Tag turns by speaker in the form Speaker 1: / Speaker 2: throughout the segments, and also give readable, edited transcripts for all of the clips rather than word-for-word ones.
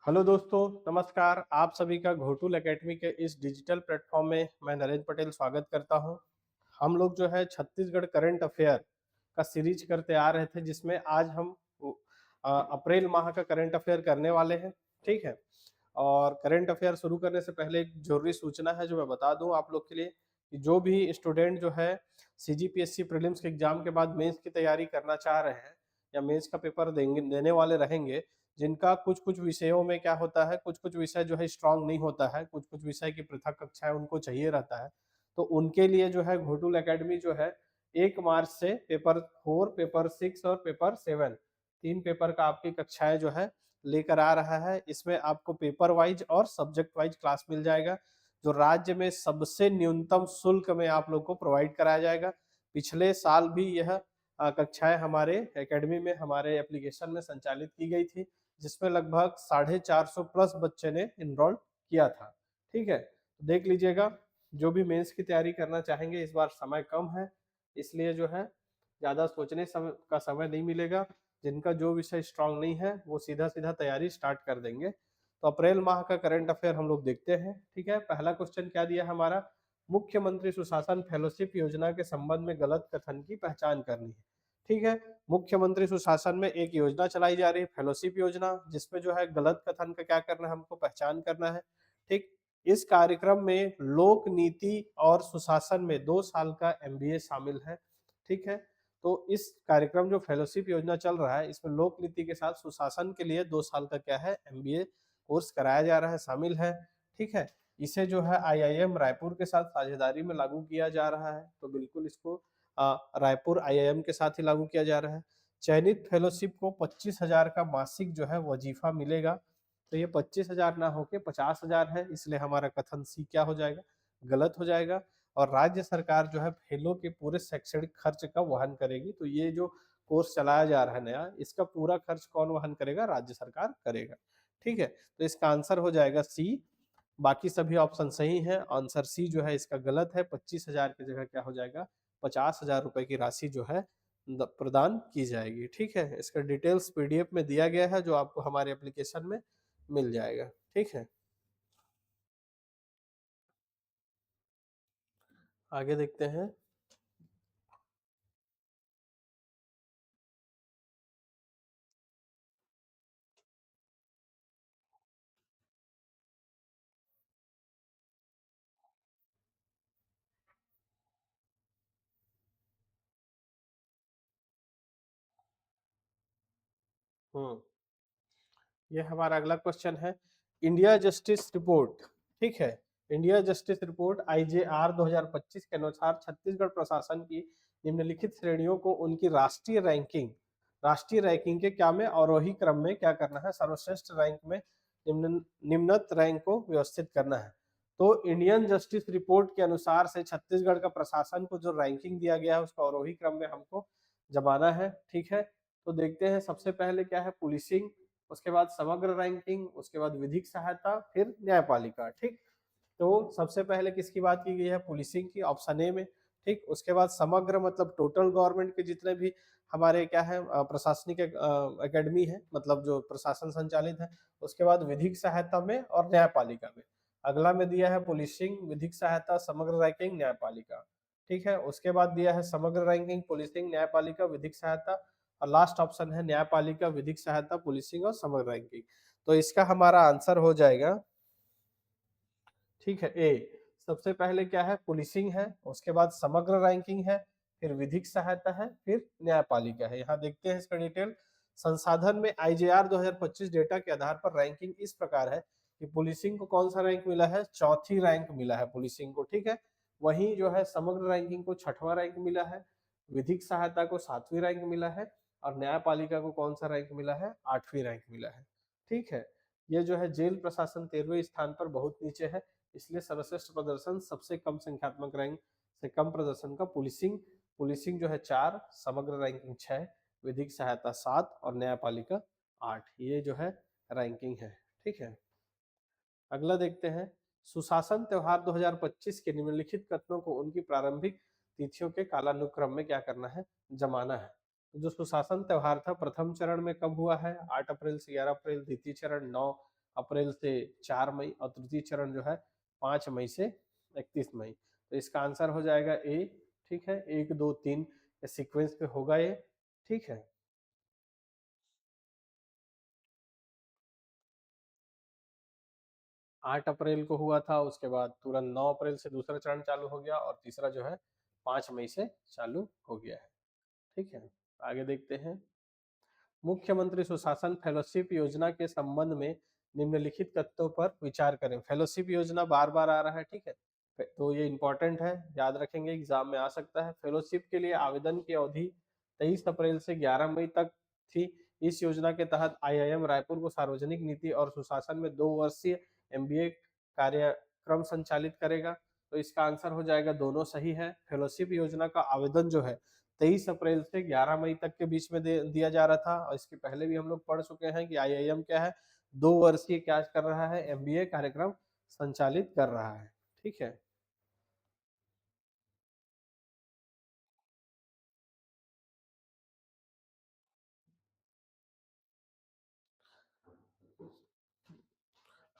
Speaker 1: Hello दोस्तों, नमस्कार। आप सभी का घोटुल एकेडमी के इस डिजिटल प्लेटफॉर्म में मैं नरेंद्र पटेल स्वागत करता हूं। हम लोग जो है छत्तीसगढ़ करंट अफेयर का सीरीज करते आ रहे थे, जिसमें आज हम अप्रैल माह का करंट अफेयर करने वाले हैं। ठीक है। और करंट अफेयर शुरू करने से पहले एक जरूरी सूचना है जो मैं बता दूं आप लोग के लिए कि जो भी स्टूडेंट जो है सीजीपीएससी प्रीलिम्स के एग्जाम के बाद मेंस की तैयारी करना चाह रहे हैं या मेंस का पेपर देने वाले रहेंगे, जिनका कुछ कुछ विषयों में क्या होता है, कुछ कुछ विषय जो है स्ट्रांग नहीं होता है, कुछ कुछ विषय की पृथक कक्षाएं उनको चाहिए रहता है, तो उनके लिए जो है घोटुल एकेडमी जो है 1 मार्च से पेपर 4, पेपर 6 और पेपर 7 तीन पेपर का आपकी कक्षाएं जो है लेकर आ रहा है। इसमें आपको पेपर वाइज और सब्जेक्ट वाइज क्लास मिल जाएगा, जो राज्य में सबसे न्यूनतम शुल्क में आप लोग को प्रोवाइड कराया जाएगा। पिछले साल भी यह कक्षाएं हमारे एकेडमी में हमारे एप्लीकेशन में संचालित की गई थी, जिसमें लगभग 450 प्लस बच्चे ने इनरोल किया था। ठीक है, तो देख लीजिएगा, जो भी मेंस की तैयारी करना चाहेंगे, इस बार समय कम है, इसलिए जो है ज़्यादा सोचने का समय नहीं मिलेगा। जिनका जो विषय स्ट्रांग नहीं है वो सीधा सीधा तैयारी स्टार्ट कर देंगे। तो अप्रैल माह का करंट अफेयर हम लोग देखते हैं। ठीक है, पहला क्वेश्चन क्या दिया हमारा, मुख्यमंत्री सुशासन फेलोशिप योजना के संबंध में गलत कथन की पहचान करनी है। ठीक है, मुख्यमंत्री सुशासन में एक योजना चलाई जा रही है, फेलोशिप योजना, जिसमें जो है गलत कथन का क्या करना है, हमको पहचान करना है। ठीक, इस कार्यक्रम में लोक नीति और सुशासन में 2 साल का एमबीए शामिल है। ठीक है, तो इस कार्यक्रम जो फेलोशिप योजना चल रहा है, इसमें लोक नीति के साथ सुशासन के लिए 2 साल का क्या है, एमबीए कोर्स कराया जा रहा है, शामिल है। ठीक है, इसे जो है आईआईएम रायपुर के साथ साझेदारी में लागू किया जा रहा है, तो बिल्कुल इसको रायपुर आईआईएम के साथ ही लागू किया जा रहा है। चयनित फेलोशिप को 25,000 का मासिक जो है वजीफा मिलेगा, तो ये 25,000 ना होके 50,000 है, इसलिए हमारा कथन सी क्या हो जाएगा, गलत हो जाएगा। और राज्य सरकार जो है फेलो के पूरे शैक्षणिक खर्च का वहन करेगी, तो ये जो कोर्स चलाया जा रहा है नया, इसका पूरा खर्च कौन वहन करेगा, राज्य सरकार करेगा। ठीक है, तो इसका आंसर हो जाएगा सी। बाकी सभी ऑप्शन सही हैं, आंसर सी जो है इसका गलत है। 25,000 की जगह क्या हो जाएगा, 50,000 रुपए की राशि जो है प्रदान की जाएगी। ठीक है, इसका डिटेल्स पीडीएफ में दिया गया है, जो आपको हमारे एप्लीकेशन में मिल जाएगा। ठीक है, आगे देखते हैं। हम्म ये हमारा अगला क्वेश्चन है, इंडिया जस्टिस रिपोर्ट। ठीक है, इंडिया जस्टिस रिपोर्ट आईजेआर 2025 के अनुसार छत्तीसगढ़ प्रशासन की निम्नलिखित श्रेणियों को उनकी राष्ट्रीय रैंकिंग के क्या में अवरोही क्रम में क्या करना है, सर्वश्रेष्ठ रैंक में निम्नत रैंक को व्यवस्थित करना है। तो इंडियन जस्टिस रिपोर्ट के अनुसार से छत्तीसगढ़ का प्रशासन को जो रैंकिंग दिया गया है, उसको अवरोही क्रम में हमको जमाना है। ठीक है, तो देखते हैं, सबसे पहले क्या है, पुलिसिंग, उसके बाद समग्र रैंकिंग, उसके बाद विधिक सहायता, फिर न्यायपालिका। ठीक, तो सबसे पहले किसकी बात की गई है, पुलिसिंग की, ऑप्शन ए में। ठीक, उसके बाद समग्र मतलब टोटल गवर्नमेंट के जितने भी हमारे क्या है प्रशासनिक एकेडमी है, मतलब जो प्रशासन संचालित है। उसके बाद विधिक सहायता में और न्यायपालिका में। अगला में दिया है पुलिसिंग, विधिक सहायता, समग्र रैंकिंग, न्यायपालिका। ठीक है, उसके बाद दिया है समग्र रैंकिंग, पुलिसिंग, न्यायपालिका, विधिक सहायता, और लास्ट ऑप्शन है न्यायपालिका, विधिक सहायता, पुलिसिंग और समग्र रैंकिंग। तो इसका हमारा आंसर हो जाएगा, ठीक है, ए। सबसे पहले क्या है, पुलिसिंग है, उसके बाद समग्र रैंकिंग है, फिर विधिक सहायता है, फिर न्यायपालिका है। यहाँ देखते हैं इसका डिटेल। संसाधन में आईजेआर 2025 डेटा के आधार पर रैंकिंग इस प्रकार है कि पुलिसिंग को कौन सा रैंक मिला है, चौथी रैंक मिला है पुलिसिंग को। ठीक है, वहीं जो है समग्र रैंकिंग को 6वां रैंक मिला है, विधिक सहायता को 7वीं रैंक मिला है, और न्यायपालिका को कौन सा रैंक मिला है, 8वीं रैंक मिला है। ठीक है, ये जो है जेल प्रशासन 13वें स्थान पर बहुत नीचे है, इसलिए सर्वश्रेष्ठ प्रदर्शन सबसे कम संख्यात्मक रैंक से कम प्रदर्शन का पुलिसिंग पुलिसिंग जो है 4, समग्र रैंकिंग 6, विधिक सहायता 7 और न्यायपालिका 8, ये जो है रैंकिंग है। ठीक है, अगला देखते हैं, सुशासन त्योहार 2025 के निम्नलिखित कथनों को उनकी प्रारंभिक तिथियों के कालानुक्रम में क्या करना है, जमाना है। तो जो सुशासन त्योहार था, प्रथम चरण में कब हुआ है, 8 अप्रैल से 11 अप्रैल, द्वितीय चरण 9 अप्रैल से 4 मई और तृतीय चरण जो है 5 मई से 31 मई। तो इसका आंसर हो जाएगा ए। ठीक है, 1 2 3 सीक्वेंस पे होगा ये। ठीक है, 8 अप्रैल को हुआ था, उसके बाद तुरंत 9 अप्रैल से दूसरा चरण चालू हो गया और तीसरा जो है 5 मई से चालू हो गया है। ठीक है, आगे देखते हैं। मुख्यमंत्री सुशासन फेलोशिप योजना के संबंध में निम्नलिखित तथ्यों पर विचार करें। फेलोशिप योजना बार बार आ रहा है, ठीक है, तो ये इंपॉर्टेंट है, याद रखेंगे, एग्जाम में आ सकता है। फेलोशिप के लिए आवेदन की अवधि 23 अप्रैल से 11 मई तक थी। इस योजना के तहत आईआईएम रायपुर को सार्वजनिक नीति और सुशासन में 2 वर्षीय एमबीए कार्यक्रम संचालित करेगा। तो इसका आंसर हो जाएगा दोनों सही है। फेलोशिप योजना का आवेदन जो है 23 अप्रैल से 11 मई तक के बीच में दिया जा रहा था, और इसके पहले भी हम लोग पढ़ चुके हैं कि आईआईएम क्या है, 2 वर्षीय क्या कर रहा है, एमबीए कार्यक्रम संचालित कर रहा है। ठीक है,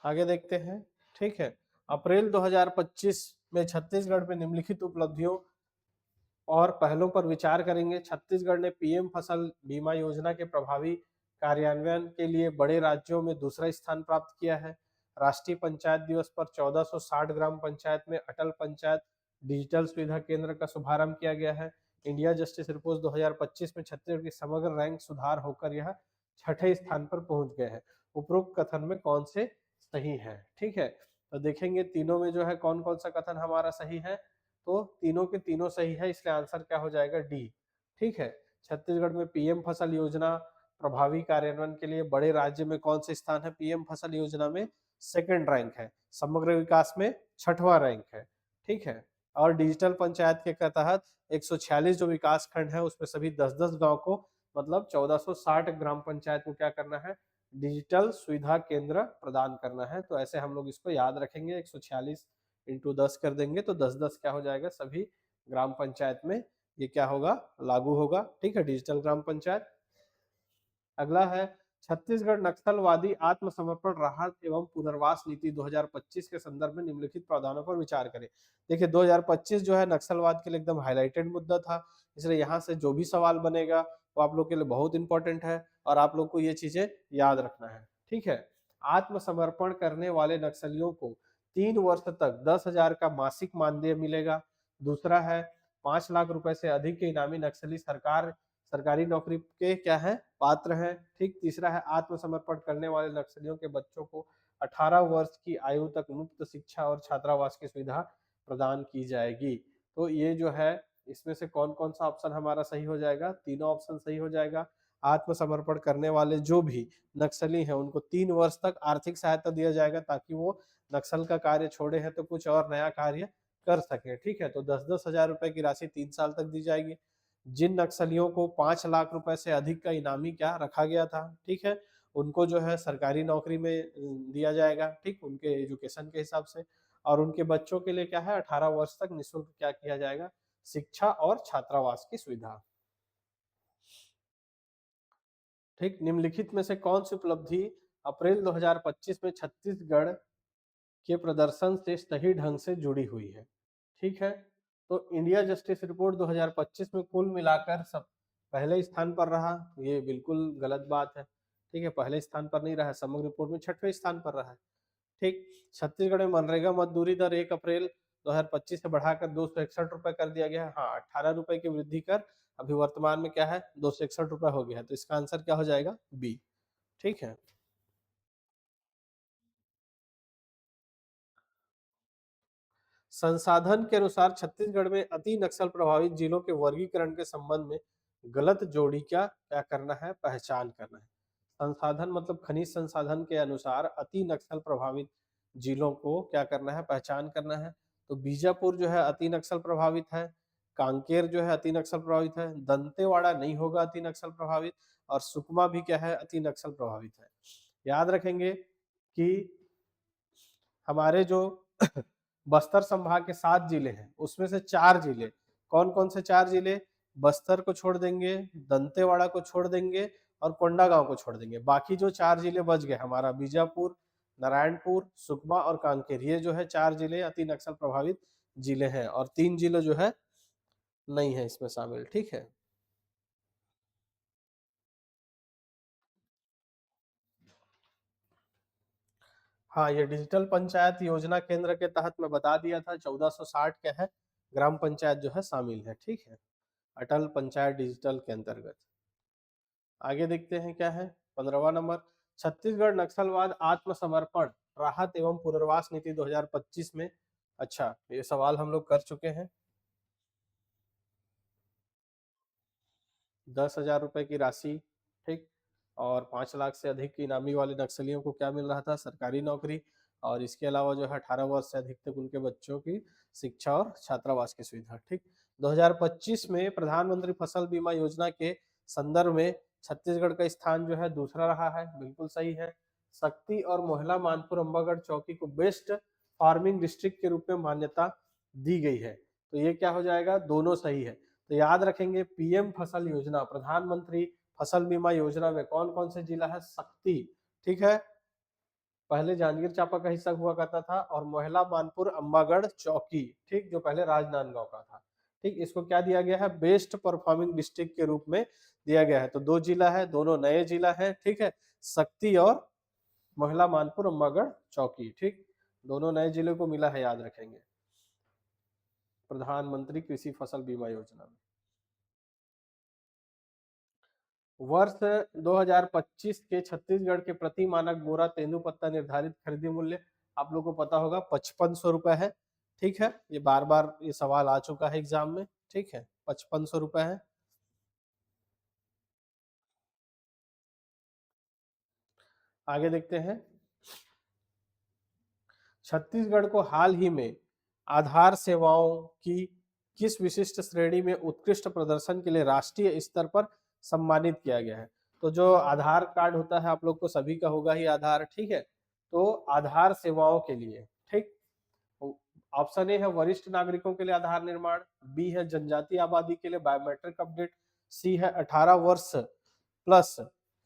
Speaker 1: आगे देखते हैं। ठीक है, अप्रैल 2025 में छत्तीसगढ़ में निम्नलिखित उपलब्धियों और पहलों पर विचार करेंगे। छत्तीसगढ़ ने पीएम फसल बीमा योजना के प्रभावी कार्यान्वयन के लिए बड़े राज्यों में दूसरा स्थान प्राप्त किया है। राष्ट्रीय पंचायत दिवस पर 1460 ग्राम पंचायत में अटल पंचायत डिजिटल सुविधा केंद्र का शुभारंभ किया गया है। इंडिया जस्टिस रिपोर्ट 2025 में छत्तीसगढ़ की समग्र रैंक सुधार होकर यह छठे स्थान पर पहुंच गए हैं। उपरोक्त कथन में कौन से सही है? ठीक है, तो देखेंगे तीनों में जो है कौन कौन सा कथन हमारा सही है। तो तीनों के तीनों सही है, इसलिए आंसर क्या हो जाएगा? डी। ठीक है, छत्तीसगढ़ में पीएम फसल योजना प्रभावी कार्यान्वयन के लिए बड़े राज्य में कौन से स्थान है? पीएम फसल योजना में सेकंड रैंक है, समग्र विकास में छठवां रैंक है। ठीक है, और डिजिटल पंचायत के तहत 146 जो विकास खंड है उसमें सभी 10-10 गांव को, मतलब 1460 ग्राम पंचायत को क्या करना है? डिजिटल सुविधा केंद्र प्रदान करना है। तो ऐसे हम लोग इसको याद रखेंगे, 146 इंटू 10 कर देंगे तो 10-10 क्या हो जाएगा? सभी ग्राम पंचायत में ये क्या होगा? लागू होगा। ठीक है, डिजिटल ग्राम पंचायत। अगला है, छत्तीसगढ़ नक्सलवादी आत्मसमर्पण राहत एवं पुनर्वास नीति 2025 के संदर्भ में निम्नलिखित प्रावधानों पर विचार करें। देखिए 2025 जो है नक्सलवाद के लिए एकदम हाईलाइटेड मुद्दा था, इसलिए यहाँ से जो भी सवाल बनेगा वो आप लोग के लिए बहुत इंपॉर्टेंट है और आप लोग को ये चीजें याद रखना है। ठीक है, आत्मसमर्पण करने वाले नक्सलियों को 3 वर्ष तक 10,000 का मासिक मानदेय मिलेगा। दूसरा है, 5 लाख रुपए से अधिक के इनामी नक्सली सरकारी नौकरी के क्या है? पात्र हैं। ठीक, तीसरा है, आत्मसमर्पण करने वाले नक्सलियों के बच्चों को 18 वर्ष की आयु तक मुफ्त शिक्षा और छात्रावास की सुविधा प्रदान की जाएगी। तो ये जो है इसमें से कौन कौन सा ऑप्शन हमारा सही हो जाएगा? तीनों ऑप्शन सही हो जाएगा। आत्मसमर्पण करने वाले जो भी नक्सली हैं उनको 3 वर्ष तक आर्थिक सहायता दिया जाएगा ताकि वो नक्सल का कार्य छोड़े हैं तो कुछ और नया कार्य कर सके। ठीक है, तो 10-10 हजार रुपए की राशि 3 साल तक दी जाएगी। जिन नक्सलियों को 5 लाख रुपए से अधिक का इनामी क्या रखा गया था, ठीक है, उनको जो है सरकारी नौकरी में दिया जाएगा। ठीक, उनके एजुकेशन के हिसाब से। और उनके बच्चों के लिए क्या है? 18 वर्ष तक निःशुल्क क्या किया जाएगा? शिक्षा और छात्रावास की सुविधा। ठीक, निम्नलिखित में से कौन सी उपलब्धि अप्रैल 2025 में छत्तीसगढ़ के प्रदर्शन से सही ढंग से जुड़ी हुई है? ठीक है, तो इंडिया जस्टिस रिपोर्ट 2025 में कुल मिलाकर सब पहले स्थान पर रहा, ये बिल्कुल गलत बात है। ठीक है, पहले स्थान पर नहीं रहा, समग्र रिपोर्ट में छठवें स्थान पर रहा है। ठीक, छत्तीसगढ़ में मनरेगा मजदूरी दर 1 अप्रैल 2025 से बढ़ाकर 261 रुपए कर दिया गया है। हाँ, 18 रुपए की वृद्धि कर अभी वर्तमान में क्या है? 261 रुपए हो गया है। तो इसका आंसर क्या हो जाएगा? बी। ठीक है, संसाधन के अनुसार छत्तीसगढ़ में अति नक्सल प्रभावित जिलों के वर्गीकरण के संबंध में गलत जोड़ी क्या क्या करना है? पहचान करना है। संसाधन मतलब खनिज संसाधन के अनुसार अति नक्सल प्रभावित जिलों को क्या करना है? पहचान करना है। तो बीजापुर जो है अति नक्सल प्रभावित है, कांकेर जो है अति नक्सल प्रभावित है, दंतेवाड़ा नहीं होगा अति नक्सल प्रभावित, और सुकमा भी क्या है? अति नक्सल प्रभावित है। याद रखेंगे कि हमारे जो बस्तर संभाग के 7 जिले हैं उसमें से 4 जिले, कौन कौन से 4 जिले? बस्तर को छोड़ देंगे, दंतेवाड़ा को छोड़ देंगे और कोंडागांव को छोड़ देंगे। बाकी जो 4 जिले बच गए हमारा बीजापुर, नारायणपुर, सुकमा और कांकेर, ये जो है 4 जिले अति नक्सल प्रभावित जिले हैं, और 3 जिले जो है नहीं है इसमें शामिल। ठीक है। हाँ, ये डिजिटल पंचायत योजना केंद्र के तहत मैं बता दिया था 1460 क्या है ग्राम पंचायत जो है शामिल है। ठीक है, अटल पंचायत डिजिटल के अंतर्गत। आगे देखते हैं क्या है 15वां नंबर, छत्तीसगढ़ नक्सलवाद आत्मसमर्पण राहत एवं पुनर्वास नीति 2025 में। अच्छा, ये सवाल हम लोग कर चुके हैं। 10,000 रुपए की राशि, ठीक, और 5 लाख से अधिक की इनामी वाले नक्सलियों को क्या मिल रहा था, सरकारी नौकरी, और इसके अलावा जो है 18 वर्ष से अधिक तक उनके बच्चों की शिक्षा और छात्रावास की सुविधा। ठीक, 2025 में प्रधानमंत्री फसल बीमा योजना के संदर्भ में छत्तीसगढ़ का स्थान जो है दूसरा रहा है, बिल्कुल सही है। शक्ति और मोहला मानपुर अंबागढ़ चौकी को बेस्ट फार्मिंग डिस्ट्रिक्ट के रूप में मान्यता दी गई है, तो ये क्या हो जाएगा, दोनों सही है। तो याद रखेंगे पीएम फसल योजना, प्रधानमंत्री फसल बीमा योजना में कौन कौन से जिला है, शक्ति, ठीक है, पहले जांजगीर चांपा का हिस्सा हुआ करता था, और मोहला मानपुर अंबागढ़ चौकी, ठीक, जो पहले राजनांदगांव का था। ठीक, इसको क्या दिया गया है, बेस्ट परफॉर्मिंग डिस्ट्रिक्ट के रूप में दिया गया है। तो 2 जिला है, दोनों नए जिला है। ठीक है, शक्ति और मोहला मानपुर अंबागढ़ चौकी, ठीक, दोनों नए जिले को मिला है, याद रखेंगे, प्रधानमंत्री कृषि फसल बीमा योजना में। वर्ष 2025 के छत्तीसगढ़ के प्रति मानक बोरा तेंदुपत्ता निर्धारित खरीदी मूल्य आप लोग को पता होगा 5500 रुपए है। ठीक है, ये बार बार ये सवाल आ चुका है एग्जाम में। ठीक है, 5500 रुपए है। आगे देखते हैं, छत्तीसगढ़ को हाल ही में आधार सेवाओं की किस विशिष्ट श्रेणी में उत्कृष्ट प्रदर्शन के लिए राष्ट्रीय स्तर पर सम्मानित किया गया है। तो जो आधार कार्ड होता है आप लोग को सभी का होगा ही आधार, ठीक है, तो आधार सेवाओं के लिए, ठीक, ऑप्शन ए है वरिष्ठ नागरिकों के लिए आधार निर्माण, बी है जनजातीय आबादी के लिए बायोमेट्रिक अपडेट, सी है 18 वर्ष प्लस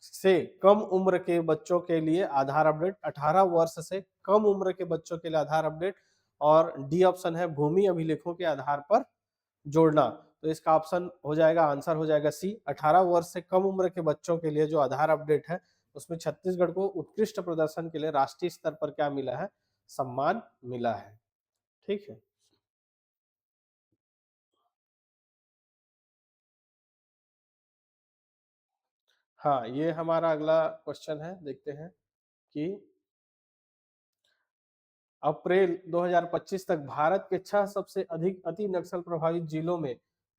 Speaker 1: से कम उम्र के बच्चों के लिए आधार अपडेट, 18 वर्ष से कम उम्र के बच्चों के लिए आधार अपडेट, और डी ऑप्शन है भूमि अभिलेखों के आधार पर जोड़ना। तो इसका ऑप्शन हो जाएगा, आंसर हो जाएगा सी, 18 वर्ष से कम उम्र के बच्चों के लिए जो आधार अपडेट है उसमें छत्तीसगढ़ को उत्कृष्ट प्रदर्शन के लिए राष्ट्रीय स्तर पर क्या मिला है, सम्मान मिला है। ठीक है, हाँ, ये हमारा अगला क्वेश्चन है, देखते हैं कि अप्रैल 2025 तक भारत के 6 सबसे अधिक अति नक्सल प्रभावित जिलों में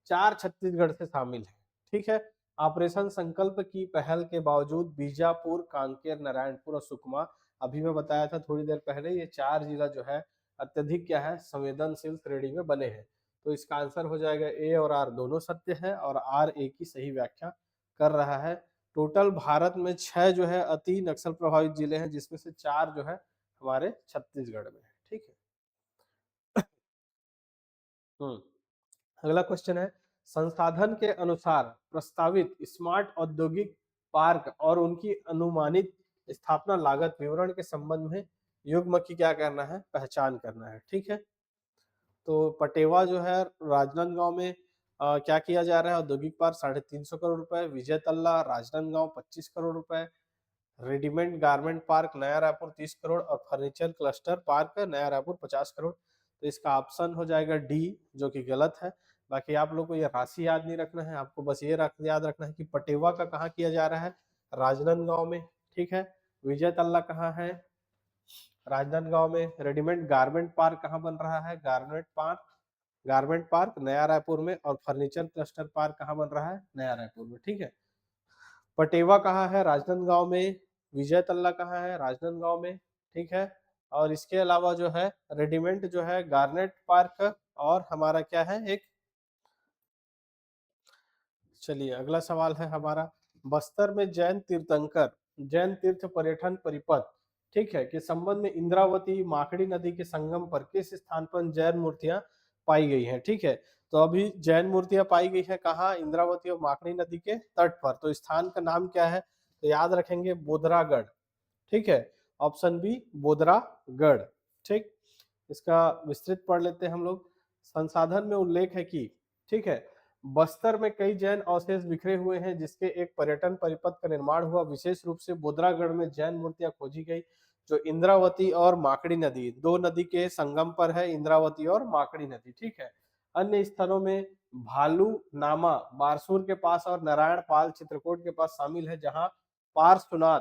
Speaker 1: 4 छत्तीसगढ़ से शामिल है। ठीक है, ऑपरेशन संकल्प की पहल के बावजूद बीजापुर, कांकेर, नारायणपुर और सुकमा, अभी मैं बताया था थोड़ी देर पहले, ये 4 जिला जो है अत्यधिक क्या है, संवेदनशील श्रेणी में बने हैं। तो इसका आंसर हो जाएगा ए और आर दोनों सत्य है, और आर ए की सही व्याख्या कर रहा है। टोटल भारत में 6 जो है अति नक्सल प्रभावित जिले हैं, जिसमें से 4 जो है हमारे छत्तीसगढ़ में है। ठीक है, अगला क्वेश्चन है, संसाधन के अनुसार प्रस्तावित स्मार्ट औद्योगिक पार्क और उनकी अनुमानित स्थापना लागत विवरण के संबंध में युग्म की क्या करना है, पहचान करना है। ठीक है, तो पटेवा जो है राजनांदगांव में क्या किया जा रहा है, औद्योगिक पार्क 350 करोड़ रुपए, विजय तल्ला राजनांदगांव 25 करोड़ रुपए, रेडीमेड गारमेंट पार्क नया रायपुर 30 करोड़, और फर्नीचर क्लस्टर पार्क नया रायपुर 50 करोड़। तो इसका ऑप्शन हो जाएगा डी, जो कि गलत है। बाकी आप लोग को ये राशि याद नहीं रखना है, आपको बस ये याद रखना है कि पटेवा का कहाँ किया जा रहा है, राजनांदगांव में। ठीक है, विजय तल्ला कहाँ है, राजनांदगांव में। रेडीमेड गारमेंट पार्क कहाँ बन रहा है, गारमेंट पार्क नया रायपुर में, और फर्नीचर क्लस्टर पार्क कहाँ बन रहा है, नया रायपुर में। ठीक है, पटेवा कहाँ है, राजनांदगांव में। विजय तल्ला कहाँ है, राजनांदगांव में। ठीक है, और इसके अलावा जो है रेडीमेड जो है गार्नेट पार्क, और हमारा क्या है एक, चलिए अगला सवाल है हमारा, बस्तर में जैन तीर्थंकर जैन तीर्थ पर्यटन परिपथ, ठीक है, के संबंध में इंद्रावती माखड़ी नदी के संगम पर किस स्थान पर जैन मूर्तियां पाई गई हैं। ठीक है, तो अभी जैन मूर्तियां पाई गई है कहाँ, इंद्रावती और माखड़ी नदी के तट पर। तो स्थान का नाम क्या है, तो याद रखेंगे बोधरागढ़। ठीक है, ऑप्शन बी बोदरागढ़। ठीक, इसका विस्तृत पढ़ लेते हैं हम लोग। संसाधन में उल्लेख है कि, ठीक है, बस्तर में कई जैन अवशेष बिखरे हुए हैं जिसके एक पर्यटन परिपथ का निर्माण हुआ। विशेष रूप से बोदरागढ़ में जैन मूर्तियां खोजी गई जो इंद्रावती और माकड़ी नदी, दो नदी के संगम पर है, इंद्रावती और माकड़ी नदी। ठीक है, अन्य स्थानों में भालू नामा बारसूर के पास और नारायण पाल चित्रकूट के पास शामिल है, जहां पार्श्वनाथ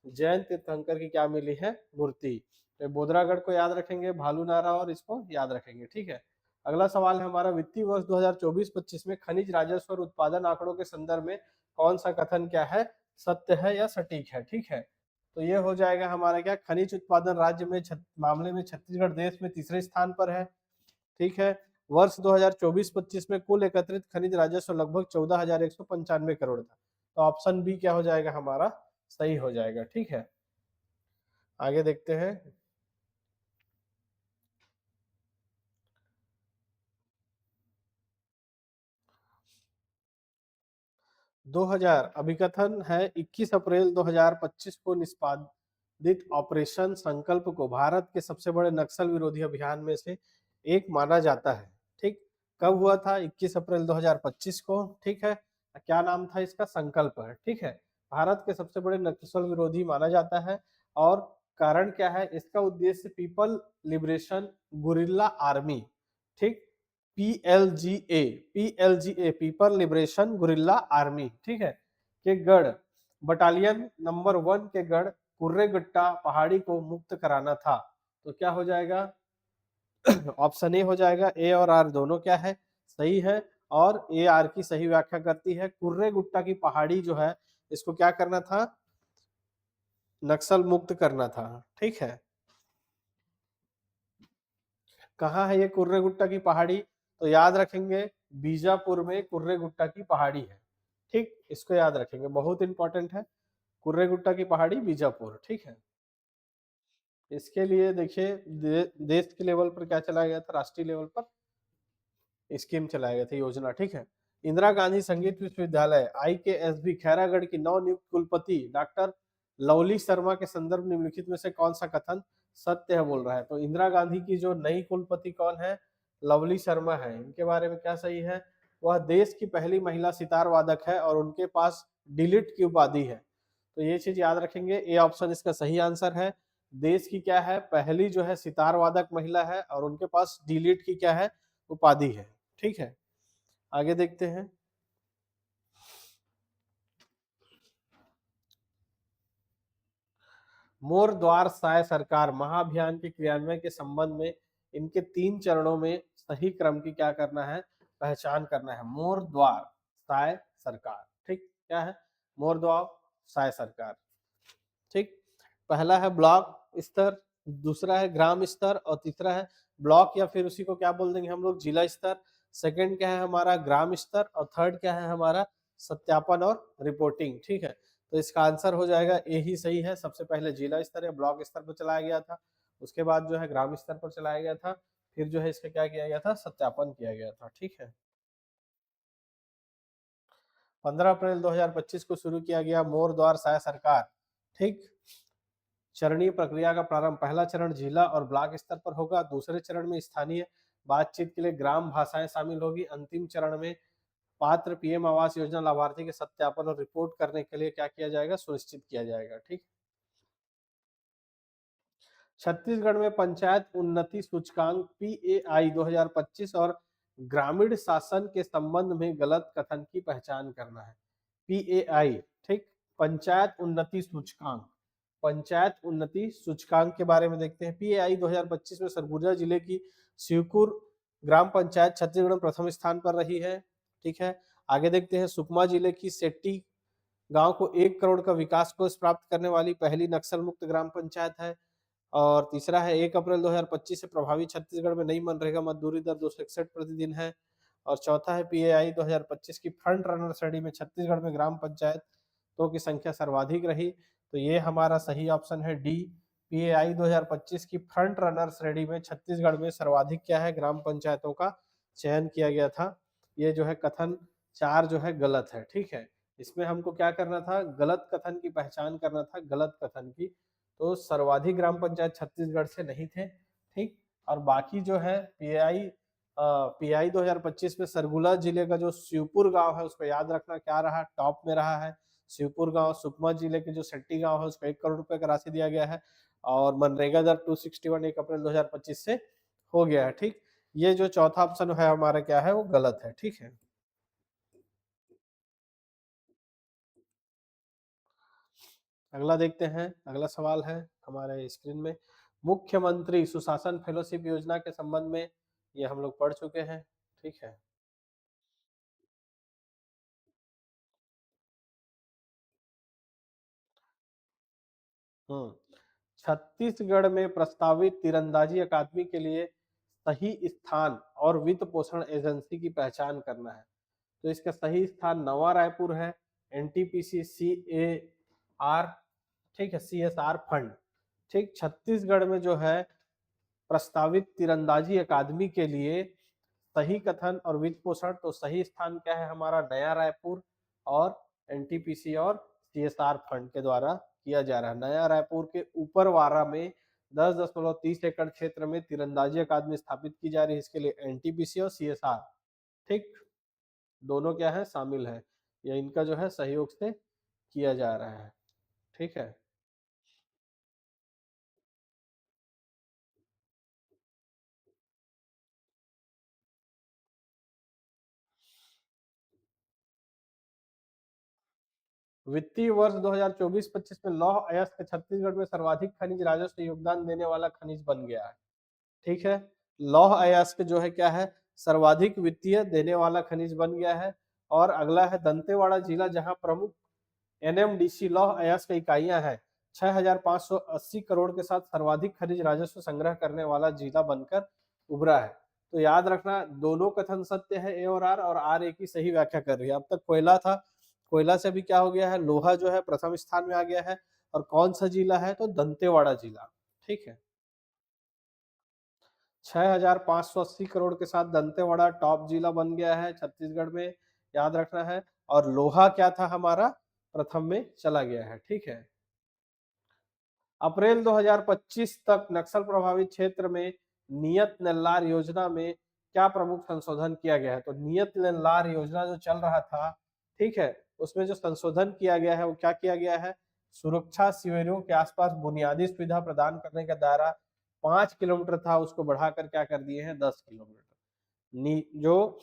Speaker 1: जैन तीर्थंकर की क्या मिली है, मूर्ति। तो बोदरागढ़ को याद रखेंगे, भालू नारा और इसको याद रखेंगे। ठीक है, अगला सवाल है हमारा, वित्तीय वर्ष 2024-25 में खनिज राजस्व और उत्पादन आंकड़ों के संदर्भ में कौन सा कथन क्या है, सत्य है या सटीक है। ठीक है, तो ये हो जाएगा हमारा क्या, खनिज उत्पादन राज्य में मामले में छत्तीसगढ़ देश में तीसरे स्थान पर है। ठीक है, वर्ष 2024-25 में कुल एकत्रित खनिज राजस्व लगभग 14,195 करोड़ था। तो ऑप्शन बी क्या हो जाएगा हमारा, सही हो जाएगा। ठीक है, आगे देखते हैं। 2000 अभिकथन है 21 अप्रैल 2025 को निष्पादित ऑपरेशन संकल्प को भारत के सबसे बड़े नक्सल विरोधी अभियान में से एक माना जाता है। ठीक, कब हुआ था, 21 अप्रैल 2025 को। ठीक है, क्या नाम था इसका, संकल्प है। ठीक है, भारत के सबसे बड़े नक्सल विरोधी माना जाता है। और कारण क्या है, इसका उद्देश्य पीपल लिबरेशन गुरिल्ला आर्मी, ठीक, PLGA, PLGA people liberation guerrilla army, ठीक है, के गढ़ बटालियन नंबर 1 के गढ़ कुर्रेगट्टा पहाड़ी को मुक्त कराना था। तो क्या हो जाएगा, ऑप्शन ए हो जाएगा, ए और आर दोनों क्या है, सही है। और ए आर की सही व्याख्या करती है। कुर्रेगुट्टा की पहाड़ी जो है, इसको क्या करना था, नक्सल मुक्त करना था। ठीक है, कहाँ है ये कुर्रेगुट्टा की पहाड़ी, तो याद रखेंगे बीजापुर में कुर्रेगुट्टा की पहाड़ी है। ठीक, इसको याद रखेंगे, बहुत इंपॉर्टेंट है, कुर्रेगुट्टा की पहाड़ी बीजापुर। ठीक है, इसके लिए देखिए देश के लेवल पर क्या चलाया गया था, राष्ट्रीय लेवल पर स्कीम चलाया गया था, योजना। ठीक है, इंदिरा गांधी संगीत विश्वविद्यालय IKSB खैरागढ़ की नवनियुक्त कुलपति डॉक्टर लवली शर्मा के संदर्भ निम्नलिखित में से कौन सा कथन सत्य है बोल रहा है। तो इंदिरा गांधी की जो नई कुलपति कौन है, लवली शर्मा है। इनके बारे में क्या सही है, वह देश की पहली महिला सितार वादक है और उनके पास डिलीट की उपाधि है। तो ये चीज याद रखेंगे, ए ऑप्शन इसका सही आंसर है। देश की क्या है, पहली जो है सितार वादक महिला है और उनके पास डिलीट की क्या है, उपाधि है। ठीक है, आगे देखते हैं। मोर द्वार साय सरकार महाअभियान के क्रियान्वयन के संबंध में इनके 3 चरणों में सही क्रम की क्या करना है, पहचान करना है। मोर द्वार साय सरकार, ठीक, क्या है, मोर द्वार साय सरकार। ठीक, पहला है ब्लॉक स्तर, दूसरा है ग्राम स्तर और तीसरा है ब्लॉक या फिर उसी को क्या बोल देंगे हम लोग, जिला स्तर। सेकंड क्या है हमारा, ग्राम स्तर। और थर्ड क्या है हमारा, सत्यापन और रिपोर्टिंग। ठीक है, तो इसका आंसर हो जाएगा ए ही सही है। सबसे पहले जिला स्तर या ब्लॉक स्तर पर चलाया गया था, उसके बाद जो है ग्राम स्तर पर चलाया गया था, फिर जो है इसका क्या किया गया था, सत्यापन किया गया था। ठीक है, 15 अप्रैल 2025 को शुरू किया गया मोर द्वार साय सरकार। ठीक, चरणीय प्रक्रिया का प्रारंभ, पहला चरण जिला और ब्लॉक स्तर पर होगा, दूसरे चरण में स्थानीय बातचीत के लिए ग्राम भाषाएं शामिल होगी, अंतिम चरण में पात्र पीएम आवास योजना लाभार्थी के सत्यापन और रिपोर्ट करने के लिए क्या किया जाएगा, सुनिश्चित किया जाएगा। ठीक, छत्तीसगढ़ में पंचायत उन्नति सूचकांक PAI 2025 और ग्रामीण शासन के संबंध में गलत कथन की पहचान करना है। PAI, ठीक, पंचायत उन्नति सूचकांक, पंचायत उन्नति सूचकांक के बारे में देखते हैं। PAI 2025 में सरगुजा जिले की शिवपुर ग्राम पंचायत छत्तीसगढ़ में प्रथम स्थान पर रही है। ठीक है, आगे देखते हैं, सुकमा जिले की सेट्टी गांव को 1 करोड़ का विकास कोष प्राप्त करने वाली पहली नक्सल मुक्त ग्राम पंचायत है। और तीसरा है 1 अप्रैल 2025 से प्रभावी छत्तीसगढ़ में नई मनरेगा मजदूरी दर 261 प्रतिदिन है। और चौथा है PAI 2025 की फ्रंट रनर श्रेणी में छत्तीसगढ़ में ग्राम पंचायतों की संख्या सर्वाधिक रही। तो ये हमारा सही ऑप्शन है डी, PAI 2025 की फ्रंट रनर श्रेणी में छत्तीसगढ़ में सर्वाधिक क्या है, ग्राम पंचायतों का चयन किया गया था। ये जो है कथन 4 जो है गलत है। ठीक है, इसमें हमको क्या करना था, गलत कथन की पहचान करना था, गलत कथन की। तो सर्वाधिक ग्राम पंचायत छत्तीसगढ़ से नहीं थे, ठीक। और बाकी जो है पीआई 2025 में सरगुजा जिले का जो शिवपुर गांव है उसको याद रखना क्या रहा, टॉप में रहा है शिवपुर गांव। सुकमा जिले के जो सेट्टी गांव है उसको 1 करोड़ रुपए का राशि दिया गया है। और मनरेगा दर 261 1 अप्रैल 2025 से हो गया है, ठीक। ये जो चौथा ऑप्शन है हमारा क्या है वो गलत है, ठीक है। अगला देखते हैं, अगला सवाल है हमारे स्क्रीन में, मुख्यमंत्री सुशासन फेलोशिप योजना के संबंध में ये हम लोग पढ़ चुके हैं, ठीक है। छत्तीसगढ़ में प्रस्तावित तीरंदाजी अकादमी के लिए सही स्थान और वित्त पोषण एजेंसी की पहचान करना है। तो इसका सही स्थान नवा रायपुर है, एनटीपीसी सी ए आर, ठीक है, सीएसआर फंड, ठीक। छत्तीसगढ़ में जो है प्रस्तावित तीरंदाजी अकादमी के लिए सही कथन और वित्त पोषण, तो सही स्थान क्या है हमारा नया रायपुर और एनटीपीसी और सीएसआर फंड के द्वारा किया जा रहा है। नया रायपुर के ऊपर वारा में 10.30 एकड़ क्षेत्र में तीरंदाजी अकादमी स्थापित की जा रही है। इसके लिए एनटीपीसी और सीएसआर, ठीक, दोनों क्या है शामिल है, या इनका जो है सहयोग से किया जा रहा है, ठीक है। वित्तीय वर्ष 2024-25 में लौह अयस्क छत्तीसगढ़ में सर्वाधिक खनिज राजस्व योगदान देने वाला खनिज बन गया है, ठीक है। लौह अयस्क जो है क्या है सर्वाधिक वित्तीय देने वाला खनिज बन गया है। और अगला है दंतेवाड़ा जिला, जहां प्रमुख एनएमडीसी लौह अयस्क इकाइयां हैं, 6,580 करोड़ के साथ सर्वाधिक खनिज राजस्व संग्रह करने वाला जिला बनकर उभरा है। तो याद रखना दोनों कथन सत्य है, ए और आर एक ही सही व्याख्या कर रही है। अब तक कोयला था, कोयला से भी क्या हो गया है लोहा जो है प्रथम स्थान में आ गया है। और कौन सा जिला है तो दंतेवाड़ा जिला, ठीक है। 6,580 करोड़ के साथ दंतेवाड़ा टॉप जिला बन गया है छत्तीसगढ़ में, याद रखना है। और लोहा क्या था हमारा प्रथम में चला गया है, ठीक है। अप्रैल 2025 तक नक्सल प्रभावित क्षेत्र में नियत नल्लार योजना में क्या प्रमुख संशोधन किया गया है। तो नियत नल्लार योजना जो चल रहा था, ठीक है, उसमें जो संशोधन किया गया है वो क्या किया गया है, सुरक्षा शिविरों के आसपास बुनियादी सुविधा प्रदान करने का दायरा 5 किलोमीटर था, उसको बढ़ाकर क्या कर दिए हैं 10 किलोमीटर। जो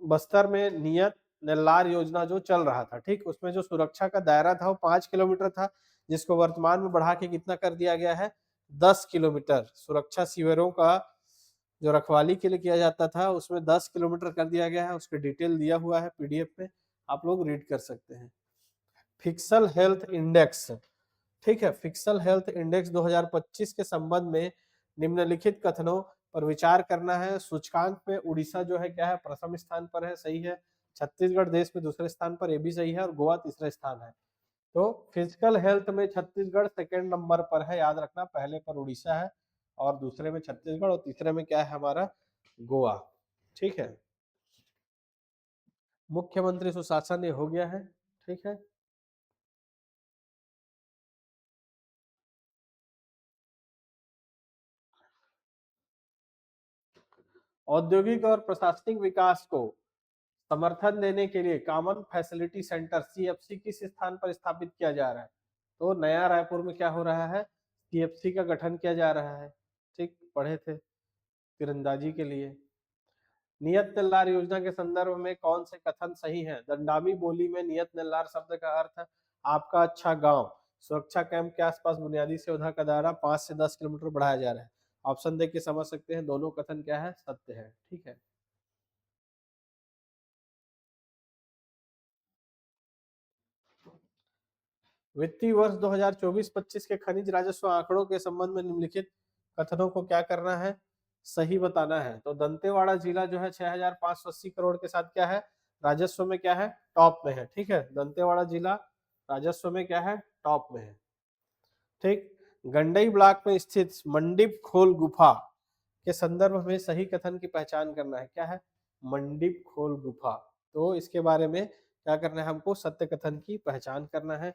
Speaker 1: बस्तर में नियत नल्लार योजना जो चल रहा था, ठीक, उसमें जो सुरक्षा का दायरा था वो 5 किलोमीटर था, जिसको वर्तमान में बढ़ा के कितना कर दिया गया है 10 किलोमीटर। सुरक्षा शिविरों का जो रखवाली के लिए किया जाता था उसमें 10 किलोमीटर कर दिया गया है। उसके डिटेल दिया हुआ है पीडीएफ में, आप लोग रीड कर सकते हैं। फिक्सल हेल्थ इंडेक्स, ठीक है, फिक्सल हेल्थ इंडेक्स 2025 के संबंध में निम्नलिखित कथनों पर विचार करना है। सूचकांक में उड़ीसा जो है क्या है प्रथम स्थान पर है, सही है। छत्तीसगढ़ देश में दूसरे स्थान पर, ये भी सही है। और गोवा तीसरे स्थान है। तो फिजिकल हेल्थ में छत्तीसगढ़ सेकेंड नंबर पर है, याद रखना, पहले पर उड़ीसा है और दूसरे में छत्तीसगढ़ और तीसरे में क्या है हमारा गोवा, ठीक है। मुख्यमंत्री सुशासन ये हो गया है, ठीक है। औद्योगिक और प्रशासनिक विकास को समर्थन देने के लिए कॉमन फैसिलिटी सेंटर सीएफसी किस स्थान पर स्थापित किया जा रहा है। तो नया रायपुर में क्या हो रहा है सीएफसी का गठन किया जा रहा है, ठीक, पढ़े थे तीरंदाजी के लिए। नियत नल्लार योजना के संदर्भ में कौन से कथन सही हैं। दंडामी बोली में नियत नल्लार शब्द का अर्थ है आपका अच्छा गांव। सुरक्षा कैंप के आसपास बुनियादी सुविधा का दायरा 5 से 10 किलोमीटर बढ़ाया जा रहा है। ऑप्शन देख के समझ सकते हैं दोनों कथन क्या है सत्य है, ठीक है। वित्तीय वर्ष 2024-25 के खनिज राजस्व आंकड़ों के संबंध में निम्नलिखित कथनों को क्या करना है सही बताना है। तो दंतेवाड़ा जिला जो है 6,580 करोड़ के साथ क्या है राजस्व में क्या है टॉप में है, ठीक है। दंतेवाड़ा जिला राजस्व में क्या है टॉप में है, ठीक। गंडई ब्लॉक में स्थित मंडिप खोल गुफा के संदर्भ में सही कथन की पहचान करना है, क्या है मंडिप खोल गुफा। तो इसके बारे में क्या करना है हमको सत्य कथन की पहचान करना है।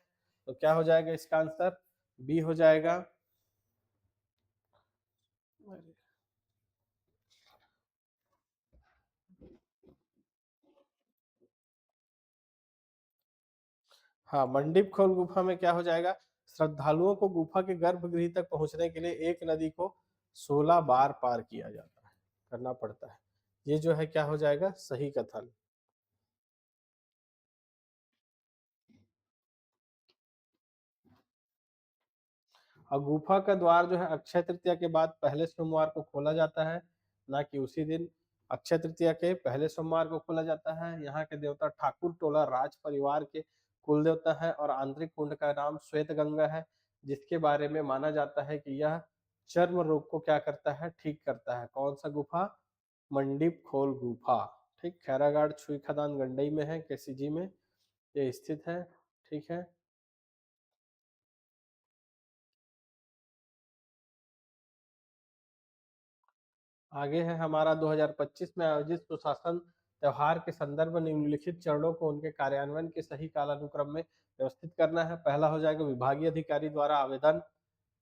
Speaker 1: तो क्या हो जाएगा इसका आंसर बी हो जाएगा। हाँ, मंडीप खोल गुफा में क्या हो जाएगा, श्रद्धालुओं को गुफा के गर्भगृह तक पहुंचने के लिए एक नदी को 16 बार पार किया जाता है, करना पड़ता है। ये जो है क्या हो जाएगा, सही कथन। और गुफा का द्वार जो है अक्षय तृतीया के बाद पहले सोमवार को खोला जाता है, ना कि उसी दिन। अक्षय तृतीया के पहले सोमवार को खोला जाता है। यहाँ के देवता ठाकुर टोला राज परिवार के कुल देवता है और आंतरिक कुंड का नाम श्वेत गंगा है, जिसके बारे में माना जाता है कि यह चर्म रोग को क्या करता है, ठीक करता है। कौन सा गुफा, मंडीप खोल गुफा। ठीक, खैरागाड़ छुई खदान गंडई में है, केसीजी में ये स्थित है। ठीक है। आगे है हमारा 2025 में आयोजित सुशासन त्योहार के संदर्भ में निम्नलिखित चरणों को उनके कार्यान्वयन के सही कालानुक्रम में व्यवस्थित करना है। पहला हो जाएगा विभागीय अधिकारी द्वारा आवेदन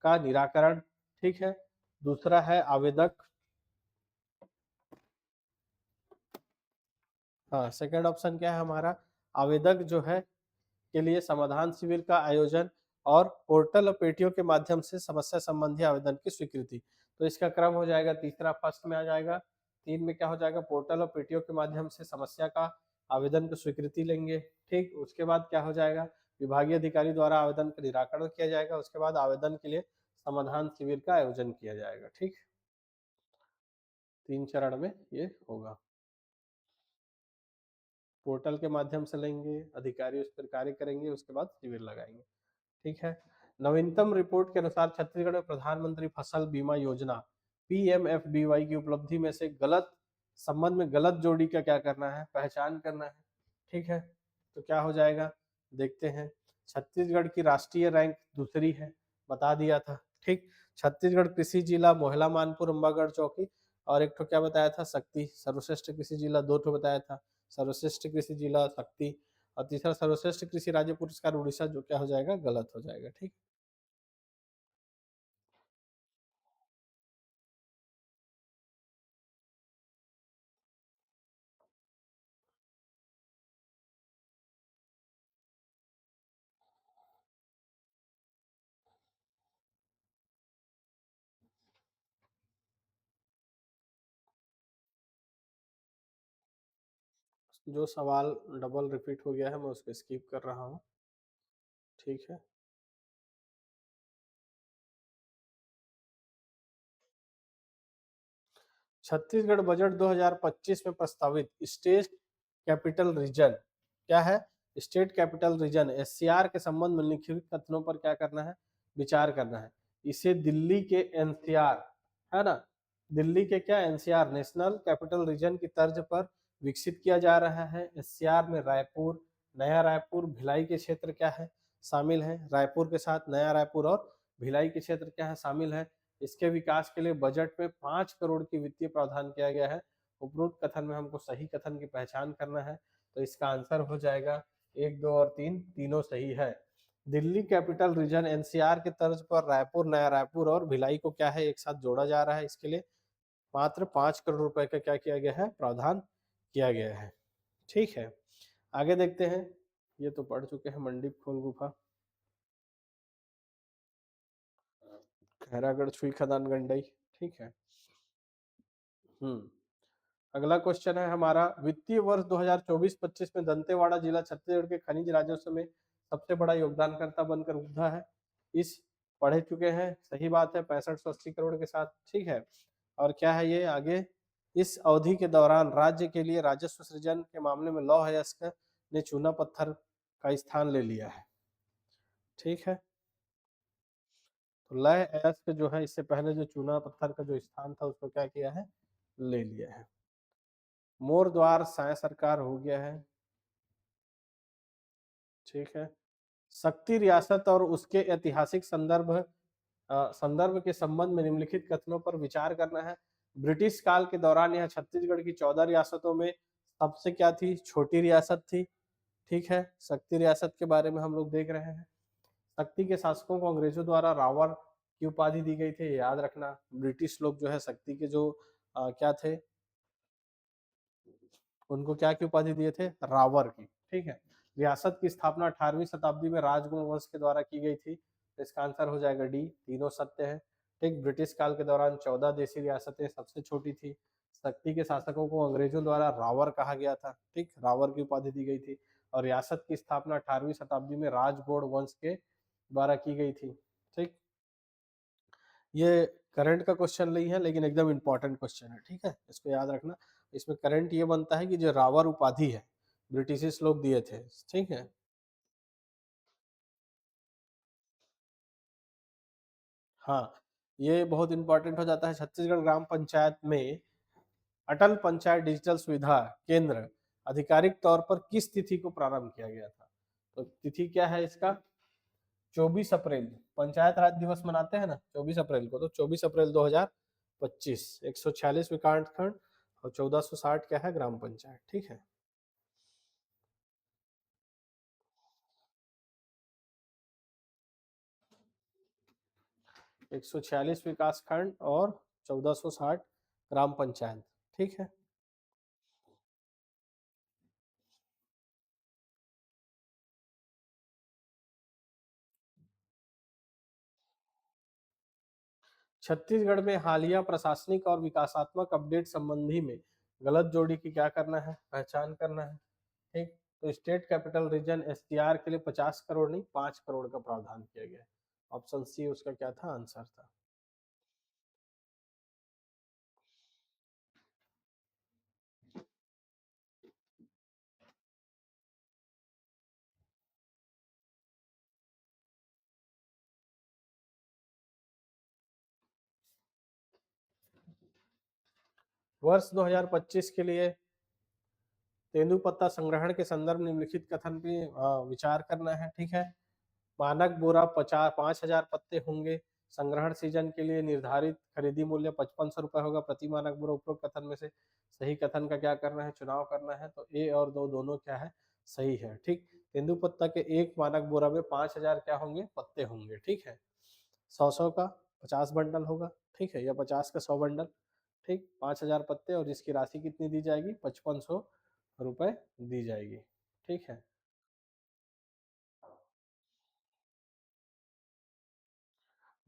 Speaker 1: का निराकरण। ठीक है। दूसरा है आवेदक, हाँ सेकंड ऑप्शन क्या है हमारा, आवेदक जो है के लिए समाधान शिविर का आयोजन और पोर्टल और पेटियों के माध्यम से समस्या संबंधी आवेदन की स्वीकृति। तो इसका क्रम हो जाएगा, तीसरा फर्स्ट में आ जाएगा। 3 में क्या हो जाएगा, पोर्टल और पेटियों के माध्यम से समस्या का आवेदन की स्वीकृति लेंगे। ठीक, उसके बाद क्या हो जाएगा, विभागीय अधिकारी द्वारा आवेदन का निराकरण किया जाएगा। उसके बाद आवेदन के लिए समाधान शिविर का आयोजन किया जाएगा। ठीक, 3 चरण में ये होगा। पोर्टल के माध्यम से लेंगे, अधिकारी उस पर कार्य करेंगे, उसके बाद शिविर लगाएंगे। ठीक है। नवीनतम रिपोर्ट के अनुसार छत्तीसगढ़ में प्रधानमंत्री फसल बीमा योजना पीएमएफबीवाई की उपलब्धि में से गलत संबंध में गलत जोड़ी का क्या करना है, पहचान करना है। ठीक है, तो क्या हो जाएगा, देखते हैं। छत्तीसगढ़ की राष्ट्रीय रैंक दूसरी है, बता दिया था। ठीक, छत्तीसगढ़ कृषि जिला मोहला मानपुर अम्बागढ़ चौकी, और एक तो क्या बताया था, शक्ति सर्वश्रेष्ठ कृषि जिला, दो तो बताया था, सर्वश्रेष्ठ कृषि जिला शक्ति, और तीसरा सर्वश्रेष्ठ कृषि राज्य पुरस्कार उड़ीसा, जो क्या हो जाएगा, गलत हो जाएगा। ठीक, जो सवाल डबल रिपीट हो गया है मैं उसको स्किप कर रहा हूँ। ठीक है। छत्तीसगढ़ बजट 2025 में प्रस्तावित स्टेट कैपिटल रीजन क्या है, स्टेट कैपिटल रीजन एससीआर के संबंध में लिखित कथनों पर क्या करना है, विचार करना है। इसे दिल्ली के एनसीआर, है ना, दिल्ली के क्या एनसीआर नेशनल कैपिटल रीजन की तर्ज पर विकसित किया जा रहा है। एससीआर में रायपुर, नया रायपुर, भिलाई के क्षेत्र क्या है, शामिल है। रायपुर के साथ नया रायपुर और भिलाई के क्षेत्र क्या है, शामिल है। इसके विकास के लिए बजट में 5 करोड़ की वित्तीय प्रावधान किया गया है। उपरोक्त कथन में हमको सही कथन की पहचान करना है, तो इसका आंसर हो जाएगा 1, 2 और 3, तीनों सही है। दिल्ली कैपिटल रीजन एनसीआर के तर्ज पर रायपुर, नया रायपुर और भिलाई को क्या है, एक साथ जोड़ा जा रहा है। इसके लिए मात्र 5 करोड़ रुपए का क्या किया गया है, प्रावधान किया गया है। ठीक है, आगे देखते हैं। ये तो पढ़ चुके हैं, मंडीप खोल गुफा, खैरागढ़ छुई खदान गंडई। ठीक है। हम्म, अगला क्वेश्चन है हमारा, वित्तीय वर्ष 2024-25 में दंतेवाड़ा जिला छत्तीसगढ़ के खनिज राजस्व में सबसे बड़ा योगदानकर्ता बनकर उभरा है। इस पढ़े चुके हैं, सही बात है, 6580 करोड़ के साथ। ठीक है, और क्या है ये आगे, इस अवधि के दौरान राज्य के लिए राजस्व सृजन के मामले में लौह अयस्क ने चूना पत्थर का स्थान ले लिया है। ठीक है, तो लौह अयस्क जो है इससे पहले जो चूना पत्थर का जो स्थान था उसको क्या किया है, ले लिया है। मोर द्वार साय सरकार हो गया है। ठीक है, शक्ति रियासत और उसके ऐतिहासिक संदर्भ के संबंध में निम्नलिखित कथनों पर विचार करना है। ब्रिटिश काल के दौरान यह छत्तीसगढ़ की 14 रियासतों में सबसे क्या थी, छोटी रियासत थी। ठीक है, शक्ति रियासत के बारे में हम लोग देख रहे हैं। शक्ति के शासकों को अंग्रेजों द्वारा रावर की उपाधि दी गई थी, याद रखना। ब्रिटिश लोग जो है शक्ति के जो क्या थे, उनको क्या की उपाधि दिए थे, रावर की, ठीक है। रियासत की स्थापना 18वीं शताब्दी में राजगुण वंश के द्वारा की गई थी, तो इसका आंसर हो जाएगा डी, तीनों सत्य है। ठीक, ब्रिटिश काल के दौरान 14 देशी रियासतें सबसे छोटी थी। शक्ति के शासकों को अंग्रेजों द्वारा रावर कहा गया था, ठीक, रावर की उपाधि दी गई थी। और रियासत की स्थापना 18वीं शताब्दी में राजगौड़ वंश के द्वारा की गई थी, ठीक। ये करंट का क्वेश्चन नहीं है, लेकिन एकदम इंपॉर्टेंट क्वेश्चन है, ठीक है, इसको याद रखना। इसमें करंट ये बनता है कि जो रावर उपाधि है ब्रिटिश लोग दिए थे, ठीक है। हाँ, ये बहुत इंपॉर्टेंट हो जाता है। छत्तीसगढ़ ग्राम पंचायत में अटल पंचायत डिजिटल सुविधा केंद्र आधिकारिक तौर पर किस तिथि को प्रारंभ किया गया था? तो तिथि क्या है इसका, 24 अप्रैल। पंचायत राज दिवस मनाते हैं ना 24 अप्रैल को, तो 24 अप्रैल 2025। 146 विकास खंड और 1460 क्या है, ग्राम पंचायत, ठीक है। 146 विकास खंड और 1460 ग्राम पंचायत, ठीक है। छत्तीसगढ़ में हालिया प्रशासनिक और विकासात्मक अपडेट संबंधी में गलत जोड़ी की क्या करना है, पहचान करना है, ठीक। तो स्टेट कैपिटल रीजन एसटीआर के लिए 50 करोड़ नहीं 5 करोड़ का प्रावधान किया गया है। ऑप्शन सी उसका क्या था, आंसर था। वर्ष 2025 के लिए तेंदुपत्ता संग्रहण के संदर्भ निम्नलिखित कथन पे विचार करना है, ठीक है। मानक बोरा 5,000 पत्ते होंगे। संग्रहण सीजन के लिए निर्धारित खरीदी मूल्य 5500 रुपए होगा प्रति मानक बोरा। उपरोक्त कथन में से सही कथन का क्या करना है, चुनाव करना है। तो ए और दो दोनों क्या है, सही है, ठीक। तेंदुपत्ता के एक मानक बोरा में 5,000 क्या होंगे, पत्ते होंगे, ठीक है। 100 का 50 बंडल होगा, ठीक है, या 50 का 100 बंडल, ठीक। 5,000 पत्ते और इसकी राशि कितनी दी जाएगी, 5500 रुपए दी जाएगी, ठीक है।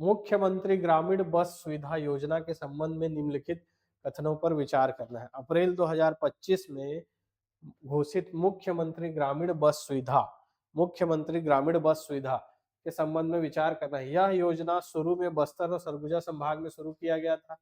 Speaker 1: मुख्यमंत्री ग्रामीण बस सुविधा योजना के संबंध में निम्नलिखित कथनों पर विचार करना है। अप्रैल 2025 में घोषित मुख्यमंत्री ग्रामीण बस सुविधा के संबंध में विचार करना है। यह योजना शुरू में बस्तर और सरगुजा संभाग में शुरू किया गया था,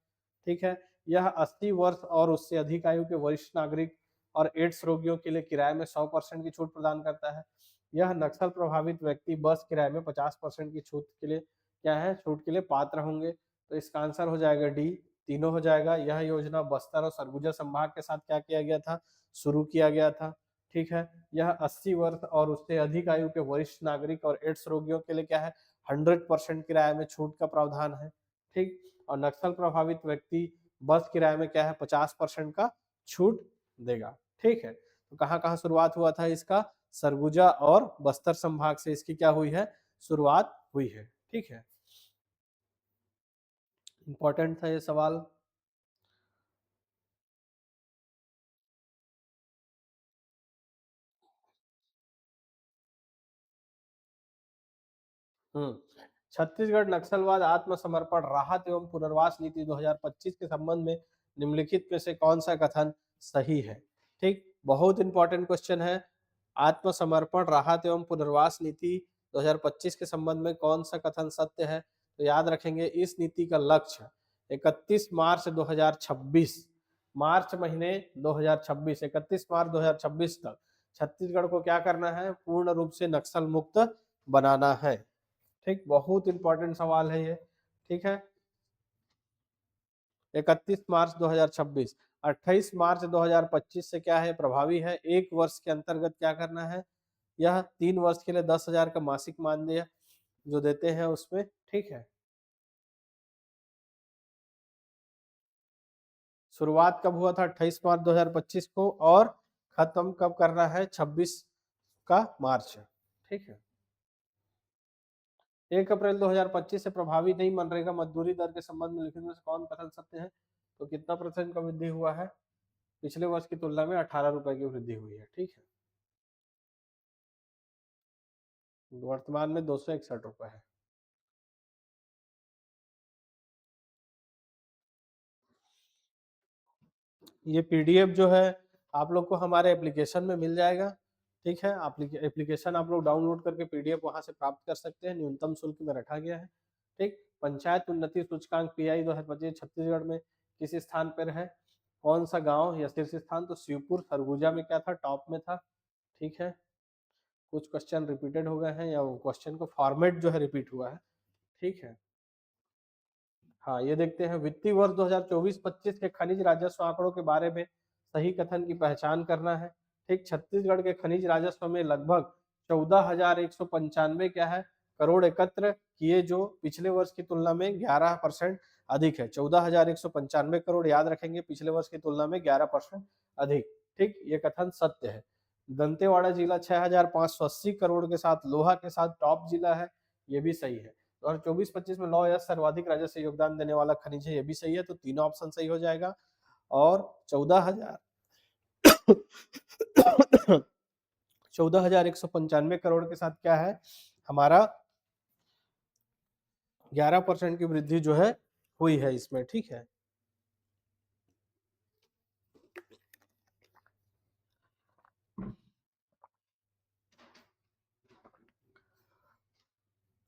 Speaker 1: ठीक है। यह 80 वर्ष और उससे अधिक आयु के वरिष्ठ नागरिक और एड्स रोगियों के लिए किराए में 100% की छूट प्रदान करता है। यह नक्सल प्रभावित व्यक्ति बस किराए में 50% की छूट के लिए क्या है, छूट के लिए पात्र होंगे। तो इसका आंसर हो जाएगा डी, तीनों हो जाएगा। यह योजना बस्तर और सरगुजा संभाग के साथ क्या किया गया था, शुरू किया गया था, ठीक है। यह 80 वर्ष और उससे अधिक आयु के वरिष्ठ नागरिक और एड्स रोगियों के लिए क्या है, 100% किराए में छूट का प्रावधान है, ठीक। और नक्सल प्रभावित व्यक्ति बस किराए में क्या है, 50% का छूट देगा, ठीक है। तो कहाँ कहाँ शुरुआत हुआ था इसका, सरगुजा और बस्तर संभाग से इसकी क्या हुई है, शुरुआत हुई है, ठीक है। इंपॉर्टेंट था ये सवाल। छत्तीसगढ़ नक्सलवाद आत्मसमर्पण राहत एवं पुनर्वास नीति 2025 के संबंध में निम्नलिखित में से कौन सा कथन सही है, ठीक। बहुत इंपॉर्टेंट क्वेश्चन है। आत्मसमर्पण राहत एवं पुनर्वास नीति 2025 के संबंध में कौन सा कथन सत्य है? तो याद रखेंगे, इस नीति का लक्ष्य 31 मार्च 2026, मार्च महीने 2026, 31 मार्च 2026 तक छत्तीसगढ़ को क्या करना है, पूर्ण रूप से नक्सल मुक्त बनाना है, ठीक। बहुत इंपॉर्टेंट सवाल है ये, ठीक है। 31 मार्च 2026, 28 मार्च 2025 से क्या है, प्रभावी है। एक वर्ष के अंतर्गत क्या करना है, यह 3 वर्ष के लिए 10,000 का मासिक मानदेय जो देते हैं उसमें, ठीक है। शुरुआत कब हुआ था, 28 मार्च 2025 को, और खत्म कब करना है, 26 का मार्च, ठीक है। 1 अप्रैल 2025 से प्रभावी नहीं मनरेगा मजदूरी दर के संबंध में लिखित में से कौन कथन सत्य है? तो कितना % का वृद्धि हुआ है? पिछले वर्ष की तुलना में 18 रुपए की वृद्धि हुई है। ठीक है, वर्तमान में 261 रुपए है। ये पीडीएफ जो है आप लोग को हमारे एप्लीकेशन में मिल जाएगा। ठीक है, एप्लीकेशन आप लोग डाउनलोड करके पीडीएफ वहां से प्राप्त कर सकते हैं, न्यूनतम शुल्क में रखा गया है। ठीक, पंचायत उन्नति सूचकांक पीआई 2025 छत्तीसगढ़ में किस स्थान पर है? कौन सा गांव या शीर्ष स्थान? तो शिवपुर सरगुजा में क्या था? टॉप में था। ठीक है, कुछ क्वेश्चन रिपीटेड हो गए हैं या क्वेश्चन को फॉर्मेट जो है रिपीट हुआ है। ठीक है, हाँ ये देखते हैं, वित्तीय वर्ष 2024-25 के खनिज राजस्व आंकड़ों के बारे में सही कथन की पहचान करना है। ठीक, छत्तीसगढ़ के खनिज राजस्व में लगभग 14,195 क्या है करोड़ एकत्र किए, जो पिछले वर्ष की तुलना में 11% अधिक है। 14,195 करोड़ याद रखेंगे, पिछले वर्ष की तुलना में 11% अधिक। ठीक, ये कथन सत्य है। दंतेवाड़ा जिला 6,580 करोड़ के साथ लोहा के साथ टॉप जिला है, ये भी सही है। और 24-25 में लौ या सर्वाधिक राजस्व योगदान देने वाला खनिज है, ये भी सही है, तो तीनों ऑप्शन सही हो जाएगा। और 14,195 करोड़ के साथ क्या है हमारा 11% की वृद्धि जो है हुई है इसमें। ठीक है,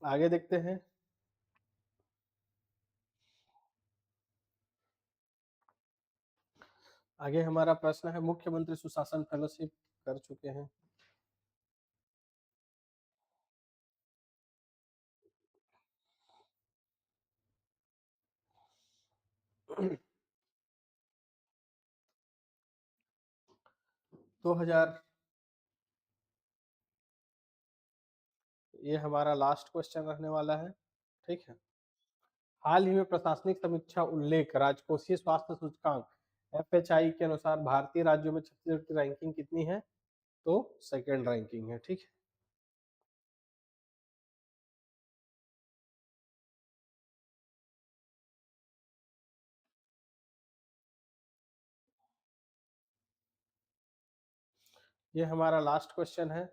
Speaker 1: आगे देखते हैं। आगे हमारा प्रश्न है, मुख्यमंत्री सुशासन फेलोशिप कर चुके हैं। दो हजार, ये हमारा लास्ट क्वेश्चन रहने वाला है। ठीक है, हाल ही में प्रशासनिक समीक्षा उल्लेख राजकोषीय स्वास्थ्य सूचकांक एफएचआई के अनुसार भारतीय राज्यों में छत्तीसगढ़ की रैंकिंग कितनी है? तो सेकंड रैंकिंग है। ठीक है, ये हमारा लास्ट क्वेश्चन है।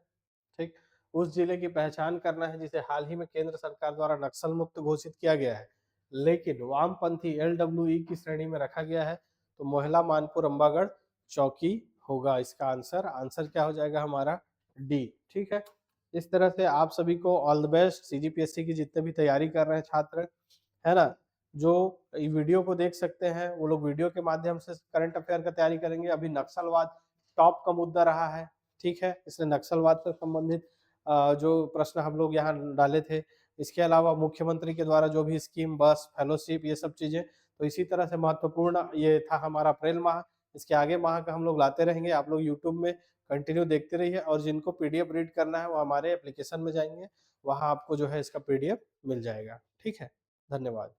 Speaker 1: ठीक, उस जिले की पहचान करना है जिसे हाल ही में केंद्र सरकार द्वारा नक्सल मुक्त घोषित किया गया है, लेकिन वामपंथी एलडब्ल्यूई की श्रेणी में रखा गया है। तो मोहला मानपुर अंबागढ़ चौकी होगा इसका आंसर। आंसर क्या हो जाएगा हमारा? डी। ठीक है, इस तरह से आप सभी को ऑल द बेस्ट। सीजीपीएससी की जितने भी तैयारी कर रहे हैं छात्र, है ना, जो वीडियो को देख सकते हैं वो लोग वीडियो के माध्यम से करंट अफेयर का तैयारी करेंगे। अभी नक्सलवाद टॉप का मुद्दा रहा है। ठीक है, इसलिए नक्सलवाद से संबंधित जो प्रश्न हम लोग यहाँ डाले थे, इसके अलावा मुख्यमंत्री के द्वारा जो भी स्कीम, बस, फेलोशिप, ये सब चीजें, तो इसी तरह से महत्वपूर्ण ये था हमारा अप्रैल माह। इसके आगे माह का हम लोग लाते रहेंगे। आप लोग यूट्यूब में कंटिन्यू देखते रहिए, और जिनको पीडीएफ रीड करना है वो हमारे एप्लीकेशन में जाएंगे, वहां आपको जो है इसका पीडीएफ मिल जाएगा। ठीक है, धन्यवाद।